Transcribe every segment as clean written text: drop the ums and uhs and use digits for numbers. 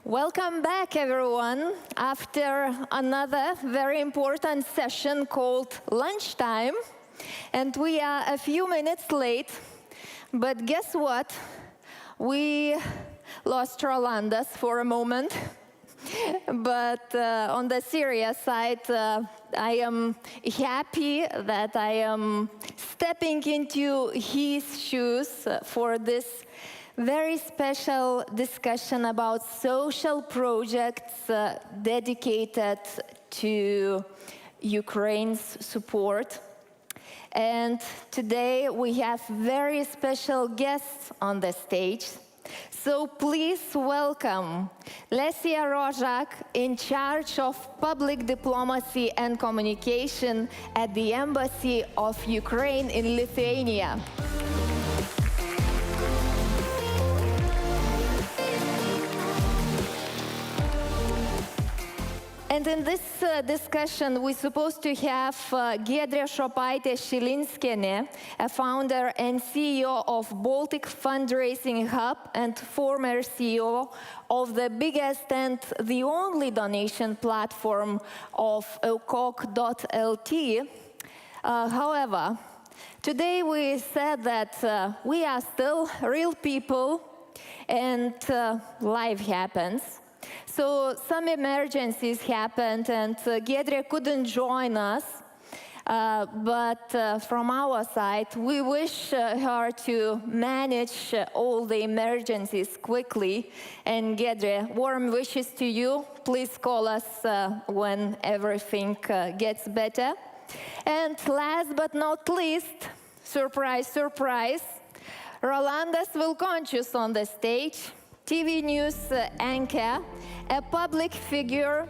Welcome back, everyone, after another very important session called Lunchtime. And we are a few minutes late, but guess what? We lost Rolandas for a moment. But on the serious side, I am happy that I am stepping into his shoes for this very special discussion about social projects dedicated to Ukraine's support. And today we have very special guests on the stage. So please welcome Lesia Rozak, in charge of public diplomacy and communication at the Embassy of Ukraine in Lithuania. And in this discussion, we're supposed to have Giedrė Šopaitė-Šilinskienė, a founder and CEO of Baltic Fundraising Hub and former CEO of the biggest and the only donation platform of aukok.lt. However, today we said that we are still real people and life happens. So some emergencies happened and Giedrė couldn't join us, but from our side, we wish her to manage all the emergencies quickly. And Giedrė, warm wishes to you. Please call us when everything gets better. And last but not least, surprise, surprise, Rolandas Vilkončius on the stage, TV news anchor, a public figure,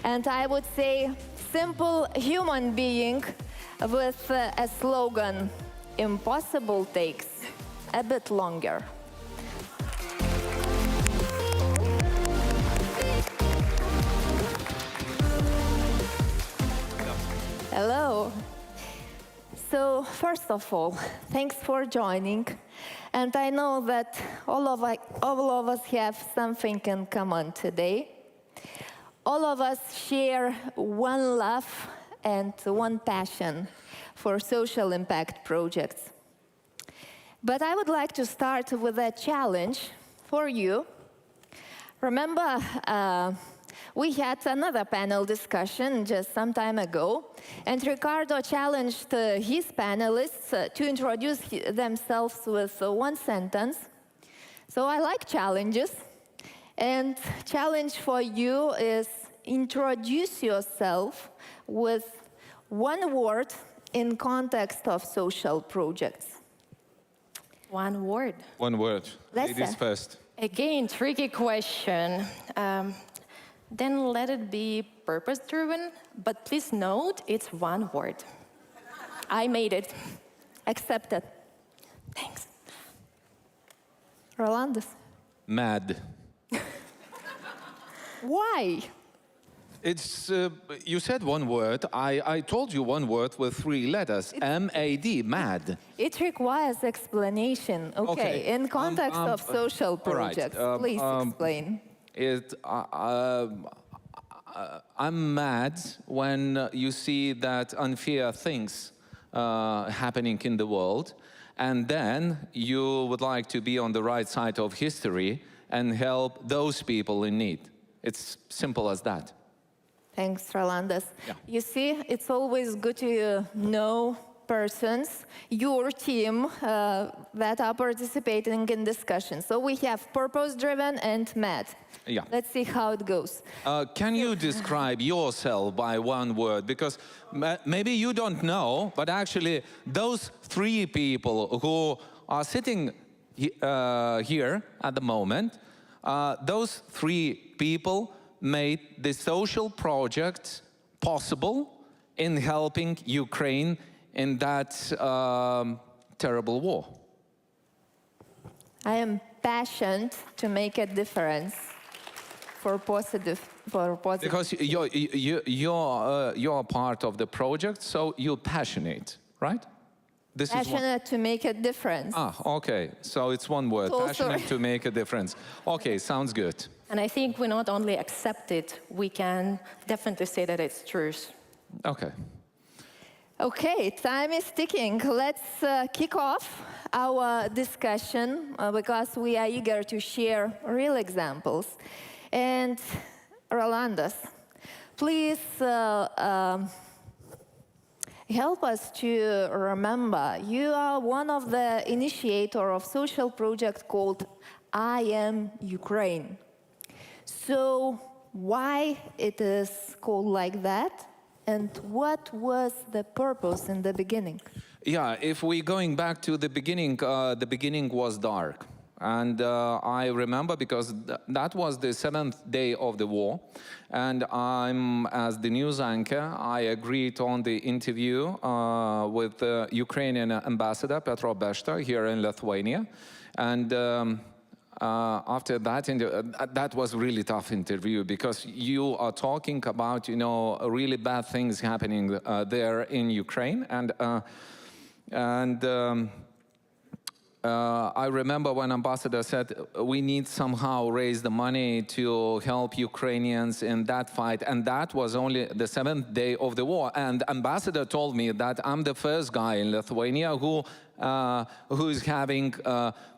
and I would say simple human being with a slogan, impossible takes a bit longer. Hello. So first of all, thanks for joining. And I know that all of us have something in common today. All of us share one love and one passion for social impact projects. But I would like to start with a challenge for you. Remember, we had another panel discussion just some time ago, and Ricardo challenged his panelists to introduce themselves with one sentence. So I like challenges, and challenge for you is introduce yourself with one word in context of social projects. One word. One word. Lesia. Ladies first. Again, tricky question. Then let it be purpose-driven, but please note it's one word. I made it. Accepted. Thanks. Rolandas. Mad. Why? It's, you said one word. I told you one word with 3 letters. M-A-D, mad. It requires explanation. Okay, in context of social projects, please explain. I'm mad when you see that unfair things happening in the world, and then you would like to be on the right side of history and help those people in need. It's simple as that. Thanks, Rolandas. Yeah. You see, it's always good to know persons, your team, that are participating in discussions. So we have purpose-driven and mad. Yeah. Let's see how it goes. Can you describe yourself by one word? Because maybe you don't know, but actually those 3 people who are sitting here at the moment, those 3 people made the social project possible in helping Ukraine in that terrible war. I am passionate to make a difference for positive. Because you're part of the project, so you're passionate, right? This is one. Passionate to make a difference. Ah, okay. So it's one word. Oh, Passionate sorry. to make a difference. Okay, sounds good. And I think we not only accept it, we can definitely say that it's true. Okay. Okay, time is ticking. Let's kick off our discussion because we are eager to share real examples. And Rolandas, please help us to remember you are one of the initiator of social project called I Am Ukraine. So why it is called like that? And what was the purpose in the beginning? Yeah, if we're going back to the beginning was dark. And I remember because that was the 7th day of the war. And I'm, as the news anchor, I agreed on the interview with the Ukrainian ambassador, Petro Beshta, here in Lithuania. And after that, that was really tough interview because you are talking about, you know, really bad things happening there in Ukraine. I remember when ambassador said, we need somehow raise the money to help Ukrainians in that fight. And that was only the 7th day of the war. And ambassador told me that I'm the first guy in Lithuania who is having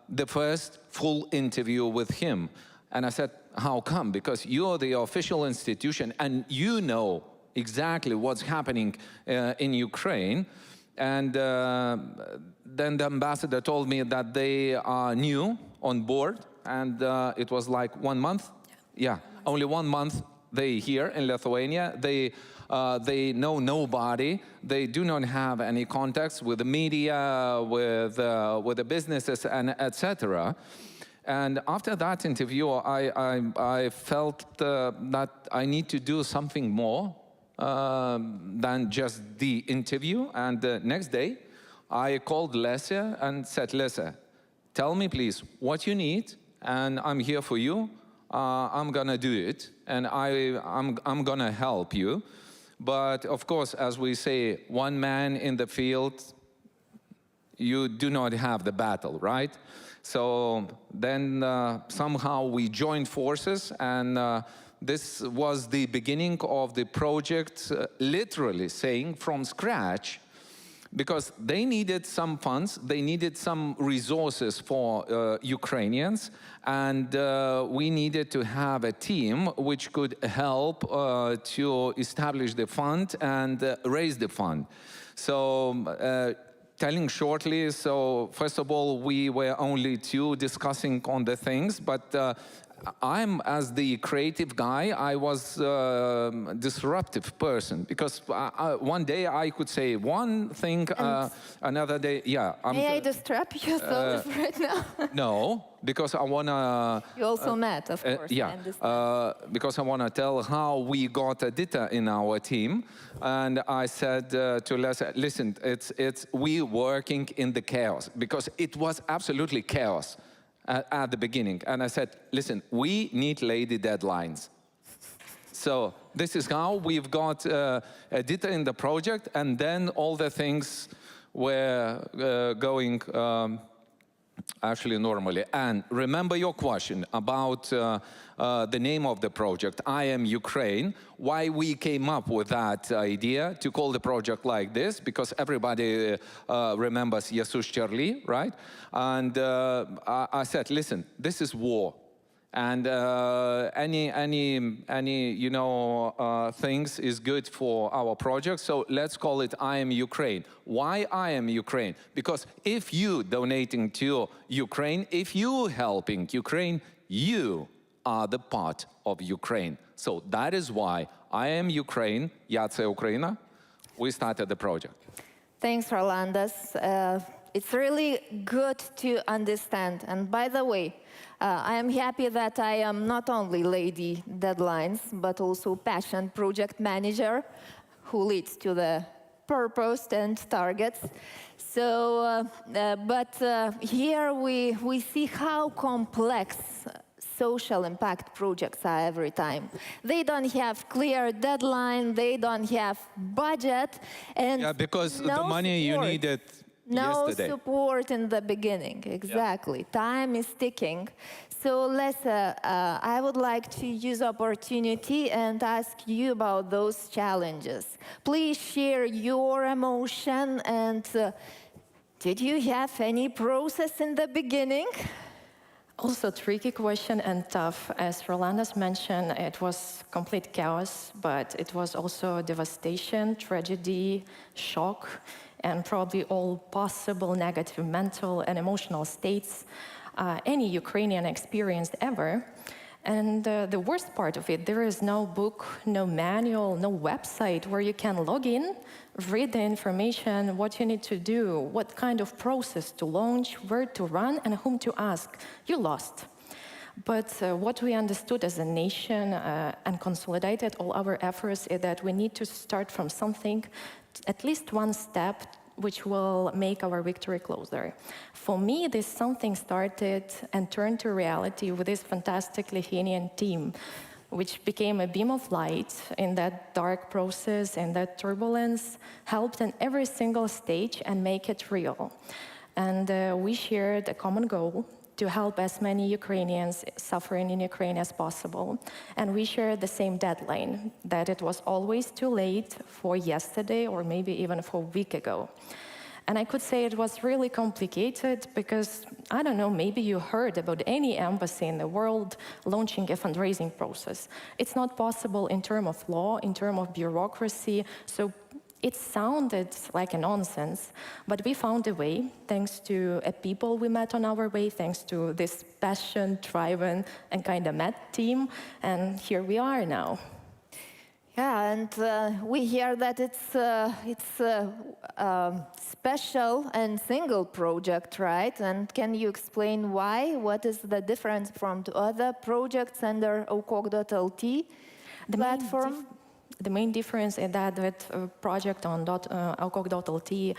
the first full interview with him. And I said, how come? Because you're the official institution and you know exactly what's happening in Ukraine. And then the ambassador told me that they are new on board, and it was like 1 month. Yeah, only 1 month they here in Lithuania. They know nobody. They do not have any contacts with the media, with the businesses, and etc. And after that interview, I felt that I need to do something more than just the interview. And the next day, I called Lesa and said, Lesa, tell me please what you need, and I'm here for you. I'm gonna do it, and I'm gonna help you. But of course, as we say, one man in the field, you do not have the battle, right? So then somehow we joined forces, and this was the beginning of the project, literally saying from scratch, because they needed some funds, they needed some resources for Ukrainians, and we needed to have a team which could help to establish the fund and raise the fund. So telling shortly, so first of all, we were only two discussing on the things, but I'm, as the creative guy, I was a disruptive person, because one day I could say one thing, another day, yeah. May I disrupt you right now? No, because I want to... You also met, of course. Yeah, because I want to tell how we got Edita in our team. And I said to Lesa, listen, it's we working in the chaos, because it was absolutely chaos at the beginning. And I said, listen, we need lady deadlines. So this is how we've got Edita in the project, and then all the things were going actually normally. And remember your question about the name of the project, I Am Ukraine, why we came up with that idea to call the project like this, because everybody remembers Jesus Charlie, right? And I said, listen, this is war. And any you know things is good for our project. So let's call it I Am Ukraine. Why I Am Ukraine? Because if you donating to Ukraine, if you helping Ukraine, you are the part of Ukraine. So that is why I Am Ukraine, Я це Україна, we started the project. Thanks, Rolandas. It's really good to understand. And by the way, I am happy that I am not only lady deadlines, but also passion project manager who leads to the purpose and targets. So, here we see how complex social impact projects are every time. They don't have clear deadline, they don't have budget, and yeah, because no the money support. you needed No yesterday. support in the beginning, exactly. Time is ticking. So Lesa, I would like to use opportunity and ask you about those challenges. Please share your emotion and did you have any process in the beginning? Also, tricky question and tough. As Rolandas mentioned, it was complete chaos, but it was also devastation, tragedy, shock, and probably all possible negative mental and emotional states any Ukrainian experienced ever. And the worst part of it, there is no book, no manual, no website where you can log in, read the information, what you need to do, what kind of process to launch, where to run, and whom to ask. You're lost. But what we understood as a nation and consolidated all our efforts is that we need to start from something, at least one step, which will make our victory closer. For me, this something started and turned to reality with this fantastic Lithuanian team, which became a beam of light in that dark process, in that turbulence, helped in every single stage and make it real. And we shared a common goal to help as many Ukrainians suffering in Ukraine as possible. And we shared the same deadline, that it was always too late for yesterday or maybe even for a week ago. And I could say it was really complicated because, I don't know, maybe you heard about any embassy in the world launching a fundraising process. It's not possible in terms of law, in terms of bureaucracy, so it sounded like a nonsense, but we found a way, thanks to a people we met on our way, thanks to this passion-driven and kind of mad team, and here we are now. Yeah, and we hear that it's a special and single project, right? And can you explain why? What is the difference from the other projects under OKOK.LT platform? The main difference is that project on OKOK.LT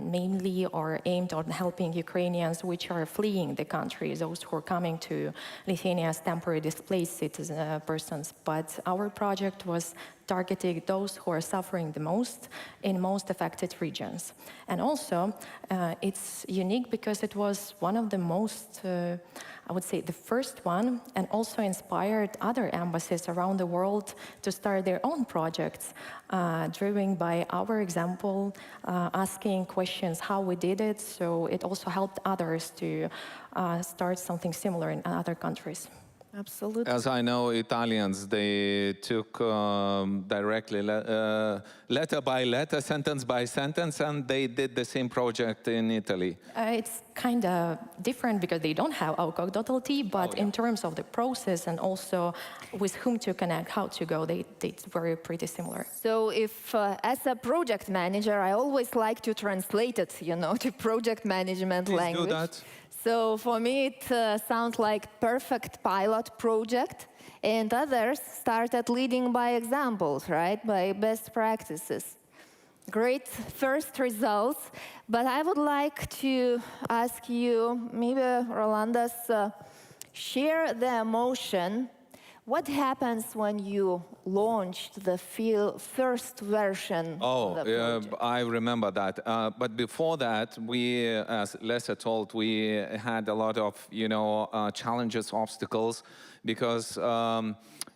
mainly are aimed on helping Ukrainians which are fleeing the country, those who are coming to Lithuania as temporary displaced persons. But our project was targeting those who are suffering the most in most affected regions. And also, it's unique because it was one of the most, I would say, the first one, and also inspired other embassies around the world to start their own projects, driven by our example, asking questions how we did it, so it also helped others to start something similar in other countries. Absolutely. As I know, Italians, they took directly letter by letter, sentence by sentence, and they did the same project in Italy. It's kind of different because they don't have OKOK.LT, but in terms of the process and also with whom to connect, how to go, it's very pretty similar. So if, as a project manager, I always like to translate it, to project management language. Please do that. So for me, it sounds like perfect pilot project, and others started leading by examples, right? By best practices. Great first results, but I would like to ask you, maybe Rolandas, share the emotion. What happens when you launched the first version of the project? I remember that. But before that, we, as Lesa told, we had a lot of, challenges, obstacles, because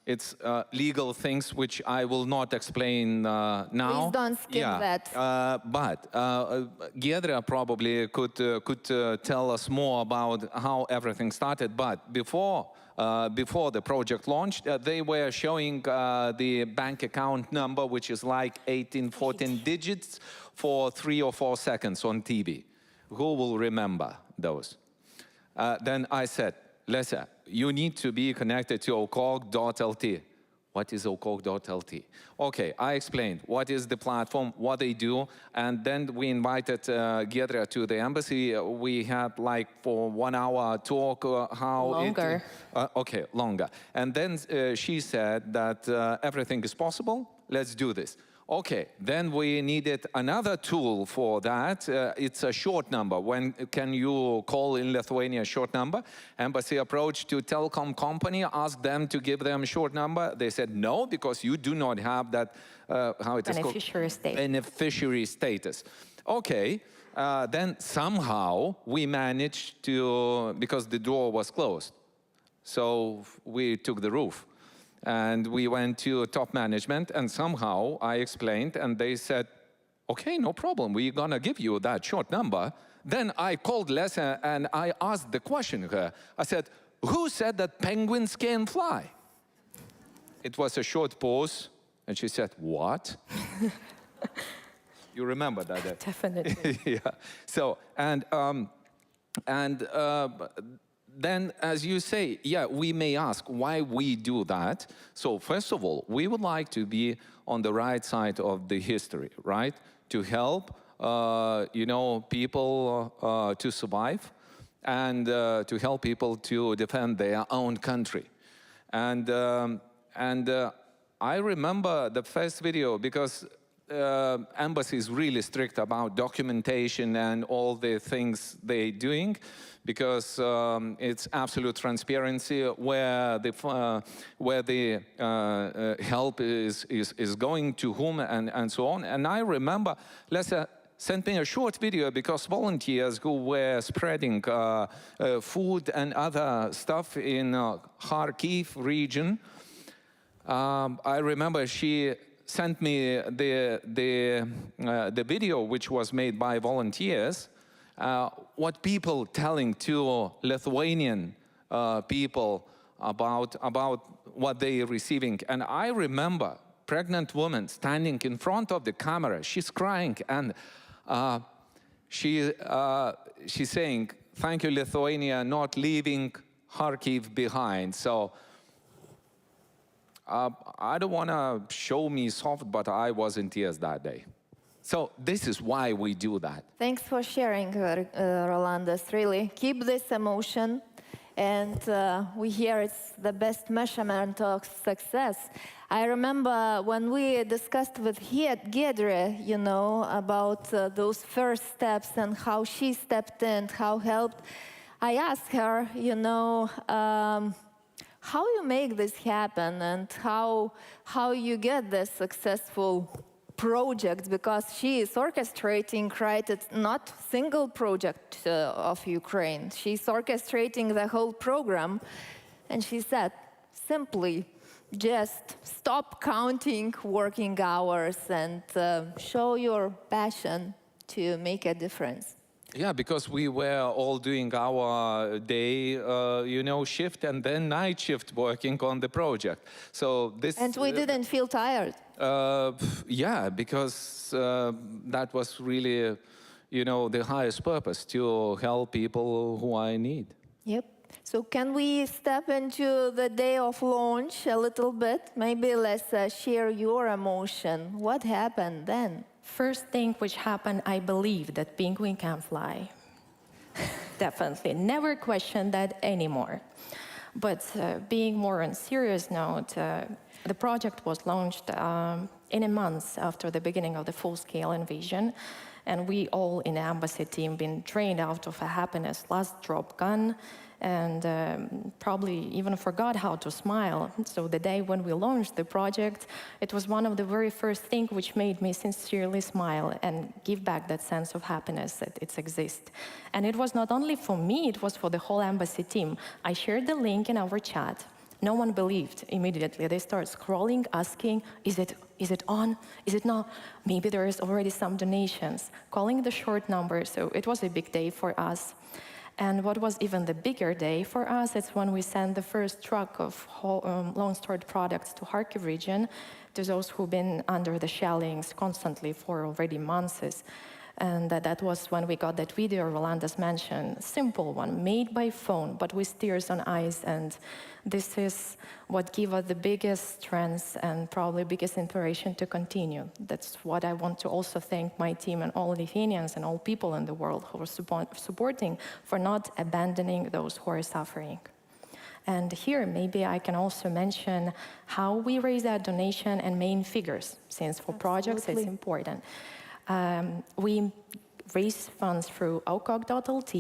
it's legal things which I will not explain now. Please don't skip that. But Giedra probably could tell us more about how everything started. But before the project launched, they were showing the bank account number, which is like 14 digits for 3 or 4 seconds on TV. Who will remember those? Then I said, Lesa, you need to be connected to OKOK.LT. What is OKOK.LT? Okay, I explained what is the platform, what they do, and then we invited Giedra to the embassy. We had like for 1 hour talk how longer. Okay, longer. And then she said that everything is possible. Let's do this. Okay, then we needed another tool for that. It's a short number. When can you call in Lithuania a short number? Embassy approached to telecom company, asked them to give them a short number. They said no, because you do not have that, how it is called? Beneficiary status. Beneficiary status. Okay, then somehow we managed to, because the door was closed. So we took the roof. And we went to top management, and somehow I explained, and they said, okay, no problem, we're gonna give you that short number. Then I called Lesa and I asked the question to her. I said, who said that penguins can fly? It was a short pause, and she said, what? You remember that? Definitely. Yeah. So, then, as you say, yeah, we may ask why we do that. So, first of all, we would like to be on the right side of the history, right? To help, people to survive and to help people to defend their own country. And I remember the first video because embassy is really strict about documentation and all the things they're doing, because it's absolute transparency where the help is going to whom and so on. And I remember Lesa sent me a short video because volunteers who were spreading food and other stuff in Kharkiv region. I remember she sent me the video which was made by volunteers, what people telling to Lithuanian people about what they're receiving. And I remember pregnant woman standing in front of the camera. She's crying, and she's saying, "Thank you, Lithuania, not leaving Kharkiv behind." So I don't want to show me soft, but I was in tears that day. So this is why we do that. Thanks for sharing, Rolandas, really. Keep this emotion, and we hear it's the best measurement of success. I remember when we discussed with Gedre, about those first steps and how she stepped in, how helped. I asked her, how you make this happen and how you get this successful project, because she is orchestrating, right? It's not single project of Ukraine. She's orchestrating the whole program. And she said, simply, just stop counting working hours and show your passion to make a difference. Yeah, because we were all doing our day, shift and then night shift working on the project. So this. And we didn't feel tired. Yeah, because that was really, the highest purpose, to help people who are in need. Yep. So can we step into the day of launch a little bit? Maybe let's share your emotion. What happened then? First thing which happened, I believe that penguin can fly. Definitely. Never question that anymore. But being more on serious note, the project was launched in a month after the beginning of the full-scale invasion. And we all in the embassy team been trained out of a happiness last drop gun, and probably even forgot how to smile. So the day when we launched the project, it was one of the very first things which made me sincerely smile and give back that sense of happiness that it exists. And it was not only for me, it was for the whole embassy team. I shared the link in our chat. No one believed immediately. They started scrolling, asking, is it on? Is it not? Maybe there is already some donations. Calling the short number, so it was a big day for us. And what was even the bigger day for us, it's when we sent the first truck of long-stored products to Kharkiv region, to those who've been under the shellings constantly for already months. And that was when we got that video Rolandas mentioned, simple one, made by phone, but with tears on eyes. And this is what gave us the biggest strength and probably biggest inspiration to continue. That's what I want to also thank my team and all Lithuanians and all people in the world who are supporting, for not abandoning those who are suffering. And here, maybe I can also mention how we raise that donation and main figures, since for projects it's important. We raise funds through okog.lt,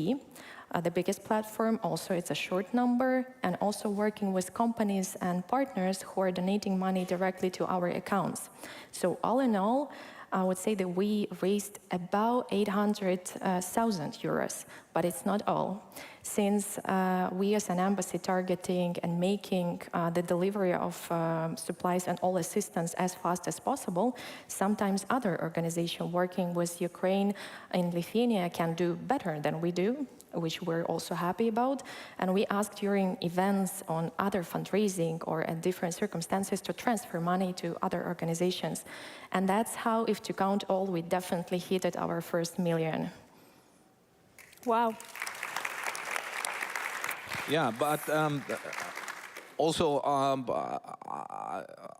the biggest platform. Also, it's a short number, and also working with companies and partners who are donating money directly to our accounts. So all in all, I would say that we raised about 800,000 euros, but it's not all. Since we as an embassy targeting and making the delivery of supplies and all assistance as fast as possible, sometimes other organizations working with Ukraine in Lithuania can do better than we do, which we're also happy about. And we asked during events on other fundraising or at different circumstances to transfer money to other organizations. And that's how, if to count all, we definitely hit our first million. Wow. Yeah, but also,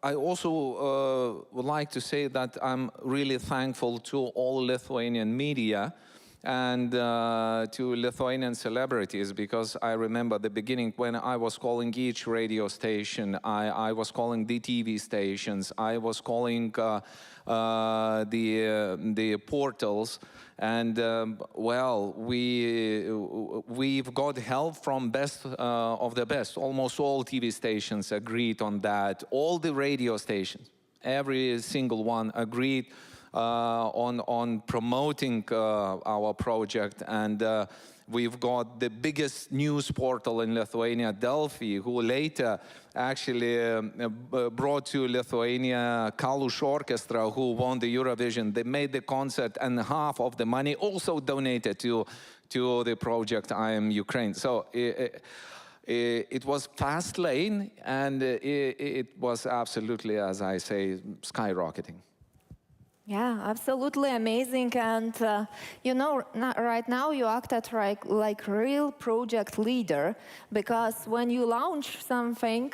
I also would like to say that I'm really thankful to all Lithuanian media and to Lithuanian celebrities, because I remember the beginning when I was calling each radio station, I was calling the TV stations, I was calling the portals, and well, we've got help from best of the best. Almost all TV stations agreed on that. All the radio stations, every single one agreed on promoting our project, and we've got the biggest news portal in Lithuania, Delphi, who later actually brought to Lithuania Kalush Orchestra, who won the Eurovision. They made the concert, and half of the money also donated to the project I Am Ukraine. So it was fast lane, and it was absolutely, as I say, skyrocketing. Yeah, absolutely amazing. And you know, right now you acted like real project leader, because when you launch something,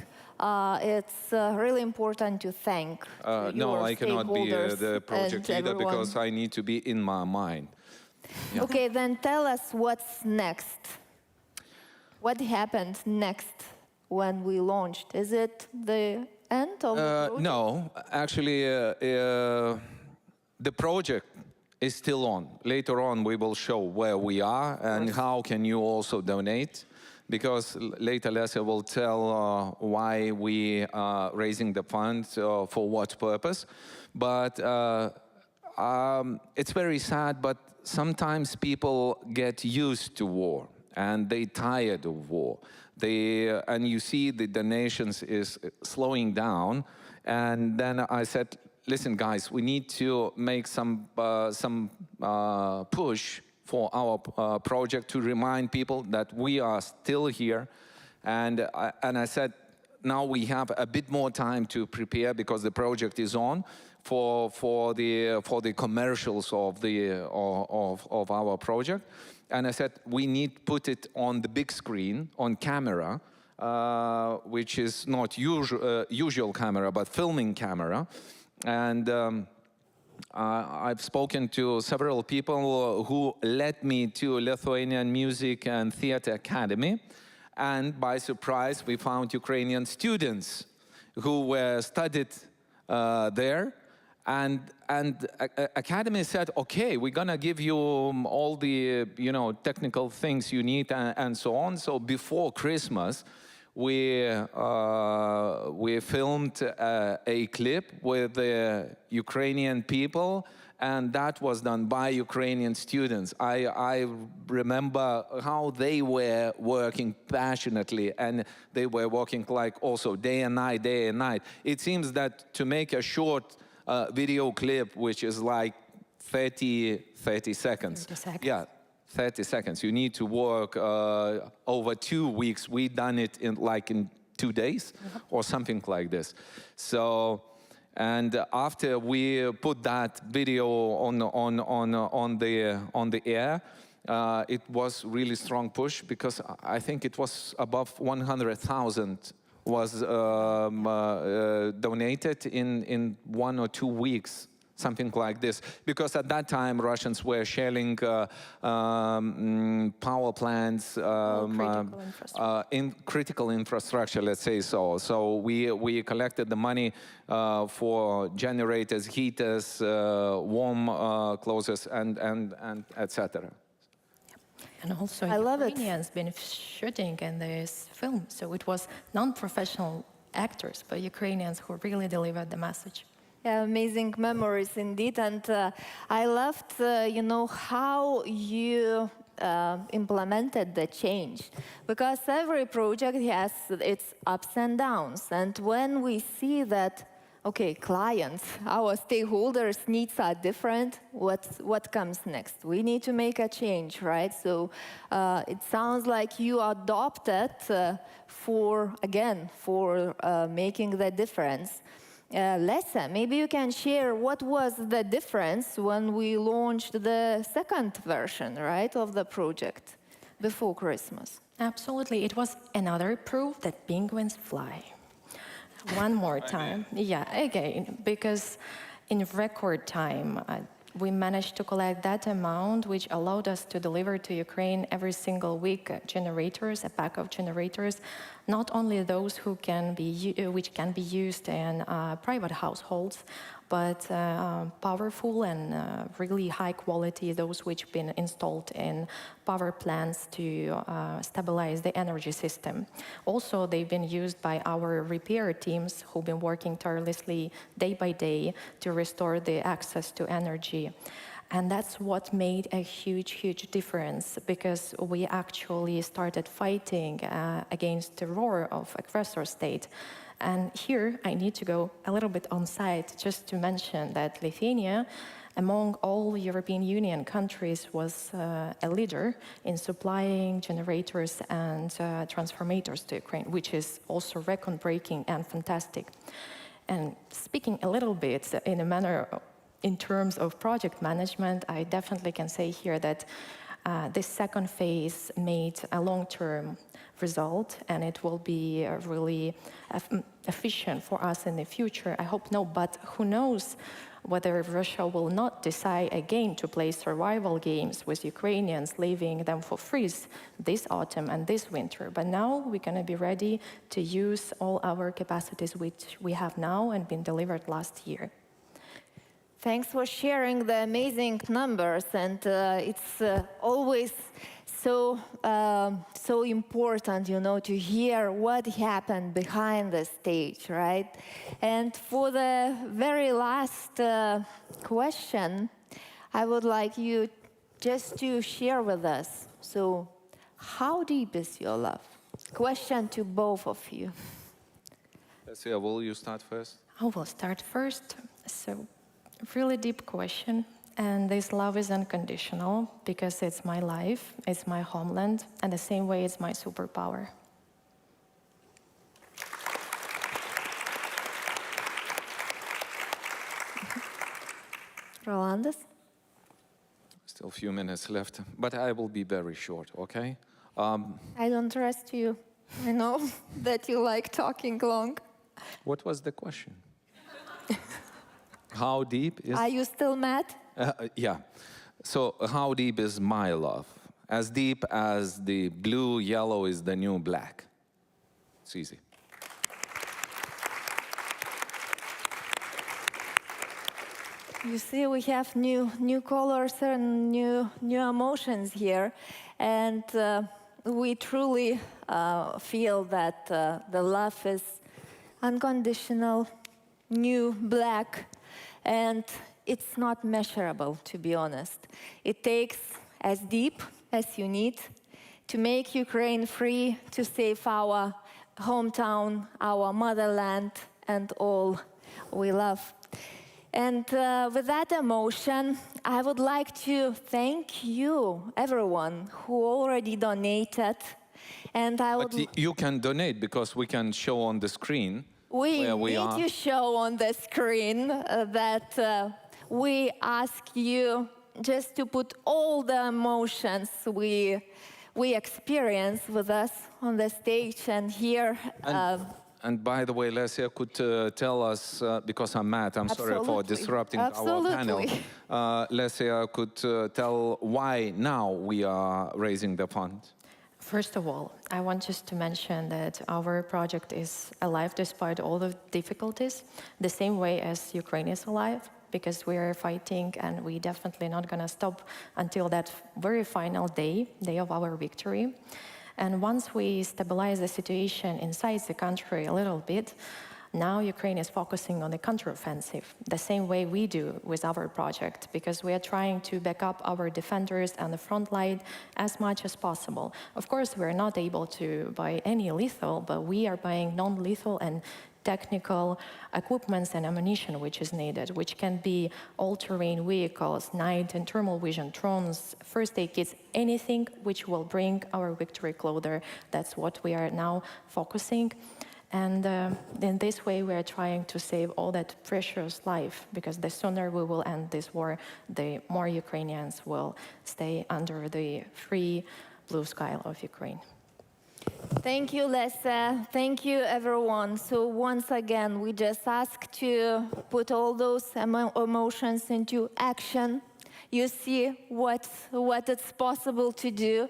it's really important to thank No, your I cannot be the project leader everyone. because I need to be in my mind. Yeah. Okay, then tell us what's next. What happened next when we launched? Is it the end of the project? No, actually, the project is still on. Later on, we will show where we are and how can you also donate, because later Leslie will tell why we are raising the funds, for what purpose. But it's very sad, but sometimes people get used to war and they tired of war. And you see the donations is slowing down. And then I said, listen, guys, we need to make some push for our project to remind people that we are still here. And I said, now we have a bit more time to prepare, because the project is on for the commercials of our project. And I said, we need to put it on the big screen, on camera, which is not usual camera, but filming camera. And I've spoken to several people who led me to Lithuanian Music and Theatre Academy. And by surprise, we found Ukrainian students who were studied there. And Academy said, okay, we're gonna give you all the technical things you need and so on. So before Christmas, we filmed a clip with the Ukrainian people, and that was done by Ukrainian students. I remember how they were working passionately, and they were working like also day and night, day and night. It seems that to make a short video clip, which is like 30 seconds. 30 seconds. Yeah, 30 seconds. You need to work over 2 weeks. We done it in 2 days or something like this. So, and after we put that video on the air, it was really strong push, because I think it was above 100,000 was donated in 1 or 2 weeks, something like this. Because at that time, Russians were shelling power plants, in critical infrastructure, let's say so. So we collected the money for generators, heaters, warm clothes, and etc. And also, Ukrainians been shooting in this film, so it was non-professional actors, but Ukrainians who really delivered the message. Yeah, amazing memories indeed, and I loved, how you implemented the change, because every project has its ups and downs, and when we see that, okay, clients, our stakeholders' needs are different, what comes next? We need to make a change, right? So it sounds like you adopted for making the difference. Lessa, maybe you can share what was the difference when we launched the second version, right, of the project before Christmas? Absolutely. It was another proof that penguins fly. One more time. Yeah, again, because in record time, we managed to collect that amount, which allowed us to deliver to Ukraine every single week generators, a pack of generators, not only those which can be used in private households, but powerful and really high quality, those which have been installed in power plants to stabilize the energy system. Also, they've been used by our repair teams who've been working tirelessly day by day to restore the access to energy. And that's what made a huge, huge difference, because we actually started fighting against the roar of aggressor state. And here I need to go a little bit on site just to mention that Lithuania, among all European Union countries, was a leader in supplying generators and transformators to Ukraine, which is also record-breaking and fantastic. And speaking a little bit in a manner in terms of project management, I definitely can say here that this second phase made a long-term result, and it will be really efficient for us in the future. I hope no, but who knows whether Russia will not decide again to play survival games with Ukrainians, leaving them for free this autumn and this winter. But now we're going to be ready to use all our capacities which we have now and been delivered last year. Thanks for sharing the amazing numbers, and it's always so important, to hear what happened behind the stage, right? And for the very last question, I would like you just to share with us. So, how deep is your love? Question to both of you. Lesia, will you start first? I will start first. So, really deep question. And this love is unconditional because it's my life, it's my homeland, and the same way it's my superpower. Rolandas? Still a few minutes left, but I will be very short, okay? I don't trust you. I know that you like talking long. What was the question? How deep is... Are you still mad? Yeah. So how deep is my love? As deep as the blue, yellow is the new black. It's easy. You see, we have new colors and new emotions here, and we truly feel that the love is unconditional, new, black, and it's not measurable, to be honest. It takes as deep as you need to make Ukraine free, to save our hometown, our motherland, and all we love. And with that emotion, I would like to thank you, everyone who already donated. And I would... But you can donate because we can show on the screen where we are. We need to show on the screen that we ask you just to put all the emotions we experience with us on the stage and here. And by the way, Lesia could tell us, because I'm mad, I'm sorry for disrupting our panel. Lesia could tell why now we are raising the fund. First of all, I want just to mention that our project is alive despite all the difficulties, the same way as Ukraine is alive, because we are fighting and we definitely not going to stop until that very final day of our victory. And once we stabilize the situation inside the country a little bit, Now Ukraine is focusing on the counteroffensive, the same way we do with our project, because we are trying to back up our defenders on the front line as much as possible. Of course, we're not able to buy any lethal, but we are buying non-lethal and technical equipments and ammunition which is needed, which can be all-terrain vehicles, night and thermal vision drones, first aid kits, anything which will bring our victory closer. That's what we are now focusing. And in this way, we are trying to save all that precious life, because the sooner we will end this war, the more Ukrainians will stay under the free blue sky of Ukraine. Thank you, Lesa. Thank you, everyone. So once again, we just ask to put all those emotions into action. You see what it's possible to do.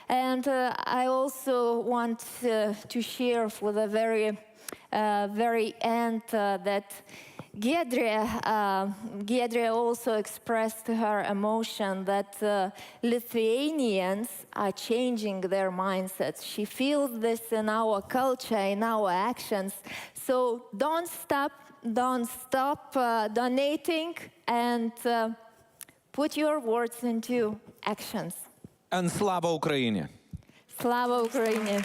And I also want to share for the very end that Giedrė also expressed her emotion that Lithuanians are changing their mindsets. She feels this in our culture, in our actions. So don't stop donating, and put your words into actions. And Slava Ukraini! Slava Ukraini!